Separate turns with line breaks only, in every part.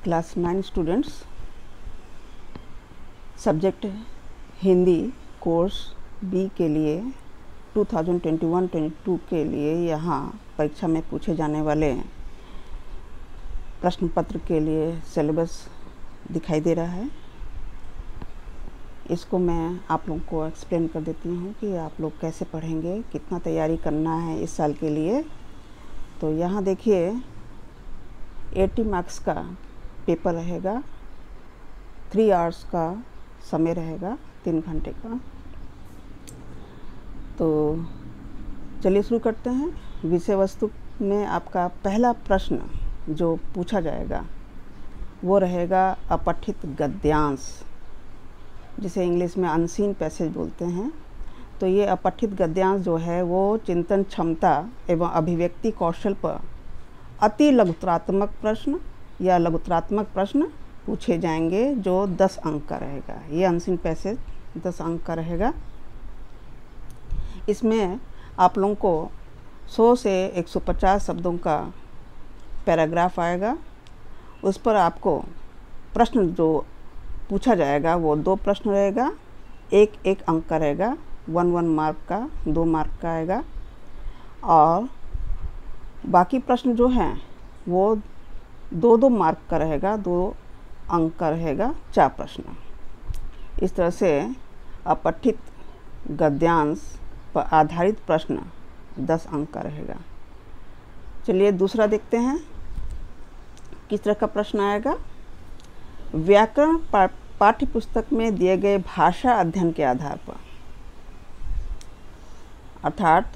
Class 9 students, subject Hindi course B के लिए 2021-22 के लिए यहाँ परीक्षा में पूछे जाने वाले प्रश्न पत्र के लिए सिलेबस दिखाई दे रहा है। इसको मैं आप लोगों को एक्सप्लेन कर देती हूँ कि आप लोग कैसे पढ़ेंगे, कितना तैयारी करना है इस साल के लिए। तो यहाँ देखिए 80 मार्क्स का पेपर रहेगा, 3 आवर्स का समय रहेगा, 3 घंटे का। तो चलिए शुरू करते हैं। विषय वस्तु में आपका पहला प्रश्न जो पूछा जाएगा वो रहेगा अपठित गद्यांश, जिसे इंग्लिश में अनसीन पैसेज बोलते हैं। तो ये अपठित गद्यांश जो है वो चिंतन क्षमता एवं अभिव्यक्ति कौशल पर अति लघुतरात्मक प्रश्न या लघुतरात्मक प्रश्न पूछे जाएंगे, जो 10 अंक का रहेगा। ये अनसीन पैसेज 10 अंक का रहेगा। इसमें आप लोगों को 100 से 150 शब्दों का पैराग्राफ आएगा। उस पर आपको प्रश्न जो पूछा जाएगा वो 2 प्रश्न रहेगा, एक अंक का रहेगा, 1 मार्क का, 2 मार्क का आएगा। और बाकी प्रश्न जो हैं वो 2 मार्क का रहेगा, 2 अंक का रहेगा, 4 प्रश्न। इस तरह से अपठित गद्यांश पर आधारित प्रश्न 10 अंक का रहेगा। चलिए दूसरा देखते हैं किस तरह का प्रश्न आएगा। व्याकरण पाठ्य पुस्तक में दिए गए भाषा अध्ययन के आधार पर, अर्थात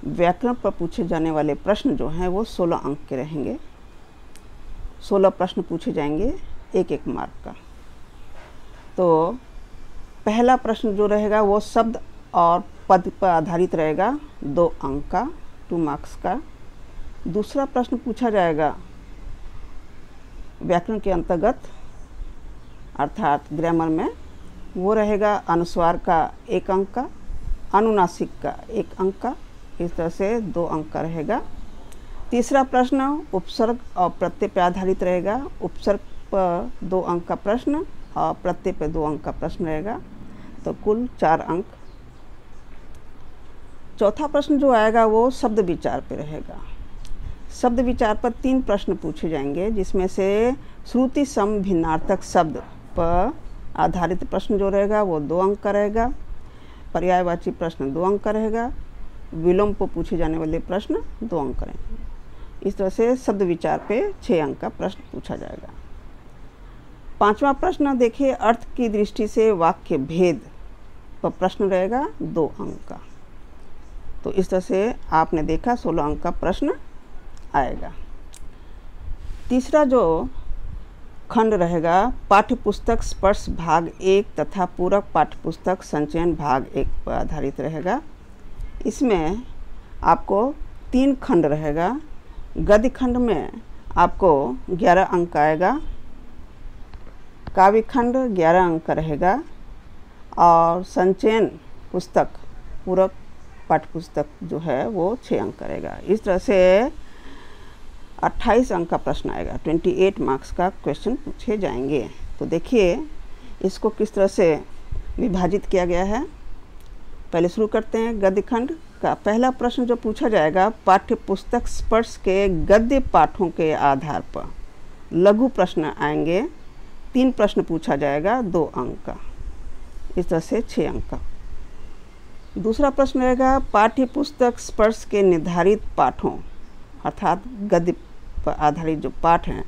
व्याकरण पर पूछे जाने वाले प्रश्न जो हैं वो 16 अंक के रहेंगे। 16 प्रश्न पूछे जाएंगे, एक मार्क का। तो पहला प्रश्न जो रहेगा वो शब्द और पद पर आधारित रहेगा, 2 अंक का, 2 मार्क्स का। दूसरा प्रश्न पूछा जाएगा व्याकरण के अंतर्गत अर्थात ग्रामर में, वो रहेगा अनुस्वार का 1 अंक का, अनुनासिक का 1 अंक का। इस तरह से 2 अंक का रहेगा। तीसरा प्रश्न उपसर्ग और प्रत्यय पर आधारित रहेगा। उपसर्ग पर 2 अंक का प्रश्न और प्रत्यय पर 2 अंक का प्रश्न रहेगा, तो कुल 4 अंक। चौथा प्रश्न जो आएगा वो शब्द विचार पे रहेगा। शब्द विचार पर 3 प्रश्न पूछे जाएंगे, जिसमें से श्रुति सम भिन्नार्थक शब्द पर आधारित प्रश्न जो रहेगा वो 2 अंक का रहेगा। पर्यायवाची प्रश्न 2 अंक का रहेगा। विलोम पर पूछे जाने वाले प्रश्न 2 अंक का रहेंगे। इस तरह से शब्द विचार पे 6 अंक का प्रश्न पूछा जाएगा। 5वां प्रश्न देखिए, अर्थ की दृष्टि से वाक्य भेद पर प्रश्न रहेगा, 2 अंक का। तो इस तरह से आपने देखा 16 अंक का प्रश्न आएगा। तीसरा जो खंड रहेगा पाठ्य पुस्तक स्पर्श भाग 1 तथा पूरक पाठ्य पुस्तक संचयन भाग 1 पर आधारित रहेगा। इसमें आपको 3 खंड रहेगा। गद्य खंड में आपको 11 अंक आएगा, काव्य खंड 11 अंक का रहेगा, और संचयन पुस्तक पूरक पाठ्य पुस्तक जो है वो 6 अंक का रहेगा। इस तरह से 28 अंक का प्रश्न आएगा, 28 मार्क्स का क्वेश्चन पूछे जाएंगे। तो देखिए इसको किस तरह से विभाजित किया गया है। पहले शुरू करते हैं गद्य खंड का। पहला प्रश्न जो पूछा जाएगा, पाठ्य पुस्तक स्पर्श के गद्य पाठों के आधार पर लघु प्रश्न आएंगे। 3 प्रश्न पूछा जाएगा, 2 अंक का। इस तरह से 6 अंक का। दूसरा प्रश्न रहेगा पाठ्य पुस्तक स्पर्श के निर्धारित पाठों अर्थात गद्य पर आधारित जो पाठ हैं,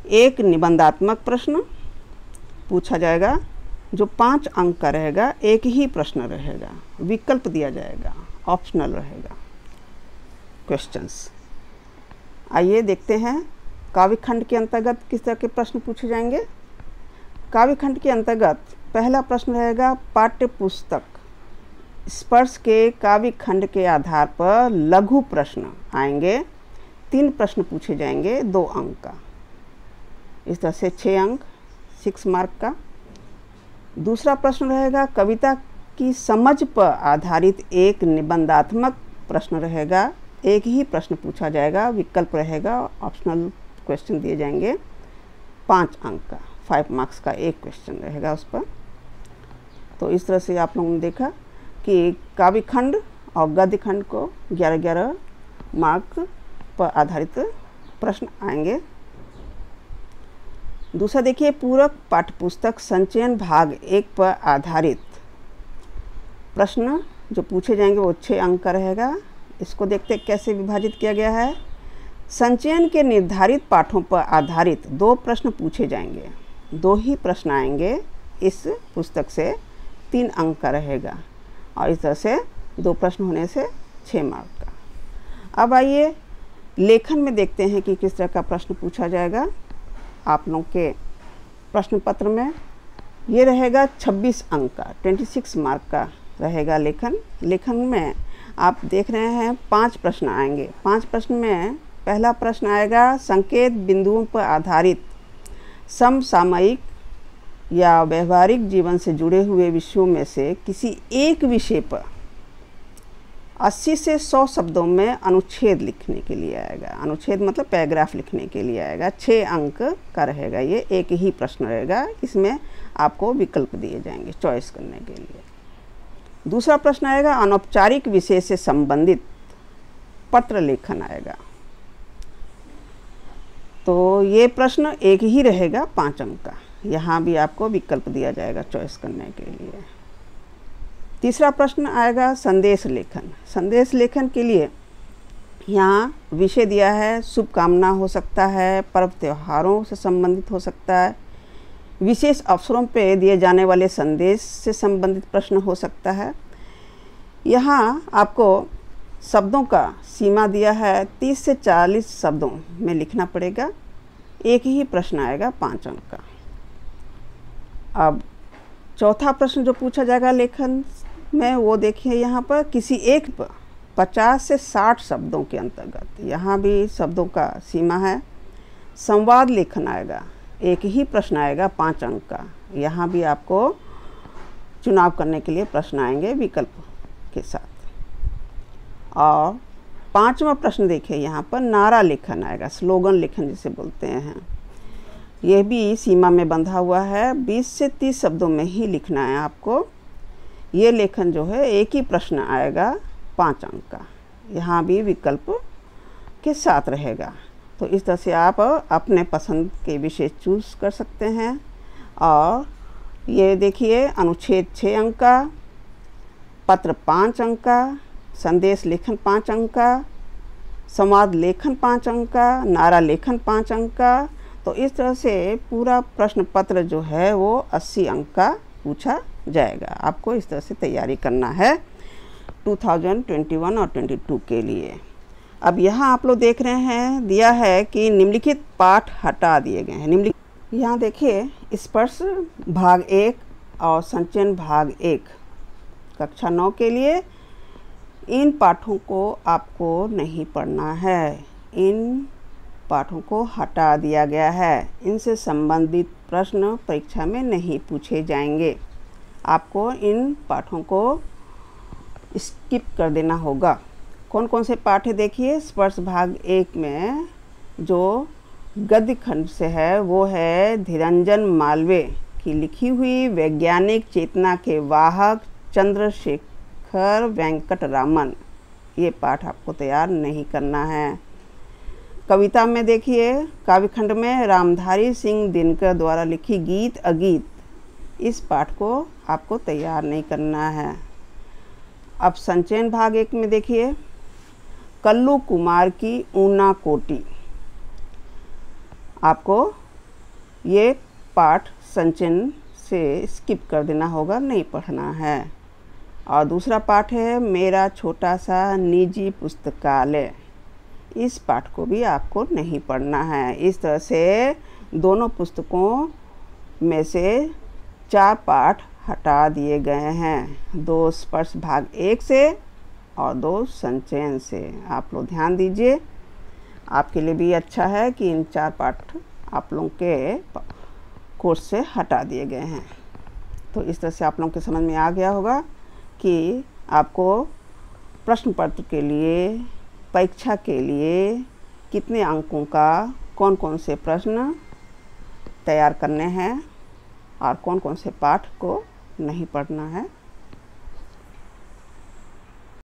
1 निबंधात्मक प्रश्न पूछा जाएगा जो 5 अंक का रहेगा। 1 ही प्रश्न रहेगा, विकल्प दिया जाएगा, ऑप्शनल रहेगा क्वेश्चंस। आइए देखते हैं काव्य खंड के अंतर्गत किस तरह के प्रश्न पूछे जाएंगे। काव्य खंड के अंतर्गत पहला प्रश्न रहेगा पाठ्य पुस्तक स्पर्श के काव्य खंड के आधार पर लघु प्रश्न आएंगे। 3 प्रश्न पूछे जाएंगे, 2 अंक का। इस तरह से 6 अंक, 6 मार्क का। दूसरा प्रश्न रहेगा कविता की समझ पर आधारित 1 निबंधात्मक प्रश्न रहेगा। 1 ही प्रश्न पूछा जाएगा, विकल्प रहेगा, ऑप्शनल क्वेश्चन दिए जाएंगे। 5 अंक का, 5 मार्क्स का एक क्वेश्चन रहेगा उस पर। तो इस तरह से आप लोगों ने देखा कि काव्य खंड और गद्य खंड को 11-11 मार्क पर आधारित प्रश्न आएंगे। दूसरा देखिए, पूरक पाठ्यपुस्तक संचयन भाग 1 पर आधारित प्रश्न जो पूछे जाएंगे वो 6 अंक का रहेगा। इसको देखते कैसे विभाजित किया गया है। संचयन के निर्धारित पाठों पर आधारित 2 प्रश्न पूछे जाएंगे, 2 ही प्रश्न आएंगे इस पुस्तक से, 3 अंक का रहेगा और इस तरह से 2 प्रश्न होने से 6 मार्क का। अब आइए लेखन में देखते हैं कि किस तरह का प्रश्न पूछा जाएगा। आप लोगों के प्रश्न पत्र में ये रहेगा 26 अंक का, 26 मार्क का रहेगा लेखन। लेखन में आप देख रहे हैं 5 प्रश्न आएंगे। 5 प्रश्न में पहला प्रश्न आएगा, संकेत बिंदुओं पर आधारित समसामयिक या व्यवहारिक जीवन से जुड़े हुए विषयों में से किसी एक विषय पर 80 से 100 शब्दों में अनुच्छेद लिखने के लिए आएगा। अनुच्छेद मतलब पैराग्राफ लिखने के लिए आएगा। 6 अंक का रहेगा, ये एक ही प्रश्न रहेगा। इसमें आपको विकल्प दिए जाएंगे चॉइस करने के लिए। दूसरा प्रश्न आएगा, अनौपचारिक विषय से संबंधित पत्र लेखन आएगा। तो ये प्रश्न एक ही रहेगा 5 अंक का। यहाँ भी आपको विकल्प दिया जाएगा चॉइस करने के लिए। तीसरा प्रश्न आएगा, संदेश लेखन। संदेश लेखन के लिए यहाँ विषय दिया है, शुभकामना हो सकता है, पर्व त्योहारों से संबंधित हो सकता है, विशेष अवसरों पे दिए जाने वाले संदेश से संबंधित प्रश्न हो सकता है। यहाँ आपको शब्दों का सीमा दिया है, 30 से 40 शब्दों में लिखना पड़ेगा। एक ही प्रश्न आएगा 5 अंक का। अब चौथा प्रश्न जो पूछा जाएगा लेखन में वो देखिए यहाँ पर, किसी एक पर 50 से 60 शब्दों के अंतर्गत। यहाँ भी शब्दों का सीमा है। संवाद लेखन आएगा, एक ही प्रश्न आएगा 5 अंक का। यहाँ भी आपको चुनाव करने के लिए प्रश्न आएंगे विकल्प के साथ। और 5वां प्रश्न देखिए यहाँ पर, नारा लेखन आएगा, स्लोगन लेखन जिसे बोलते हैं। यह भी सीमा में बंधा हुआ है, 20 से 30 शब्दों में ही लिखना है आपको। ये लेखन जो है एक ही प्रश्न आएगा 5 अंक का। यहाँ भी विकल्प के साथ रहेगा। तो इस तरह से आप अपने पसंद के विषय चूज़ कर सकते हैं। और ये देखिए, अनुच्छेद 6 अंक का, पत्र 5 अंक का, संदेश लेखन 5 अंक का, संवाद लेखन 5 अंक का, नारा लेखन 5 अंक का। तो इस तरह से पूरा प्रश्न पत्र जो है वो 80 अंक का पूछा जाएगा। आपको इस तरह से तैयारी करना है 2021 और 22 के लिए। अब यहाँ आप लोग देख रहे हैं दिया है कि निम्नलिखित पाठ हटा दिए गए हैं। यहाँ देखिए, स्पर्श भाग 1 और संचयन भाग 1 कक्षा 9 के लिए इन पाठों को आपको नहीं पढ़ना है। इन पाठों को हटा दिया गया है। इनसे संबंधित प्रश्न परीक्षा में नहीं पूछे जाएंगे। आपको इन पाठों को स्किप कर देना होगा। कौन कौन से पाठ है देखिए। स्पर्श भाग 1 में जो गद्य खंड से है वो है धीरंजन मालवीय की लिखी हुई वैज्ञानिक चेतना के वाहक चंद्रशेखर वेंकट रामन। ये पाठ आपको तैयार नहीं करना है। कविता में देखिए, काव्यखंड में रामधारी सिंह दिनकर द्वारा लिखी गीत अगीत, इस पाठ को आपको तैयार नहीं करना है। अब संचयन भाग 1 में देखिए, कल्लू कुमार की ऊना कोटी। आपको ये पाठ संचयन से स्किप कर देना होगा, नहीं पढ़ना है। और दूसरा पाठ है मेरा छोटा सा निजी पुस्तकालय। इस पाठ को भी आपको नहीं पढ़ना है। इस तरह से दोनों पुस्तकों में से 4 पाठ हटा दिए गए हैं, 2 स्पर्श भाग 1 से और 2 संचयन से। आप लोग ध्यान दीजिए, आपके लिए भी अच्छा है कि इन 4 पाठ आप लोगों के कोर्स से हटा दिए गए हैं। तो इस तरह से आप लोगों के समझ में आ गया होगा कि आपको प्रश्न पत्र के लिए, परीक्षा के लिए कितने अंकों का कौन कौन से प्रश्न तैयार करने हैं और कौन कौन से पाठ को नहीं पढ़ना है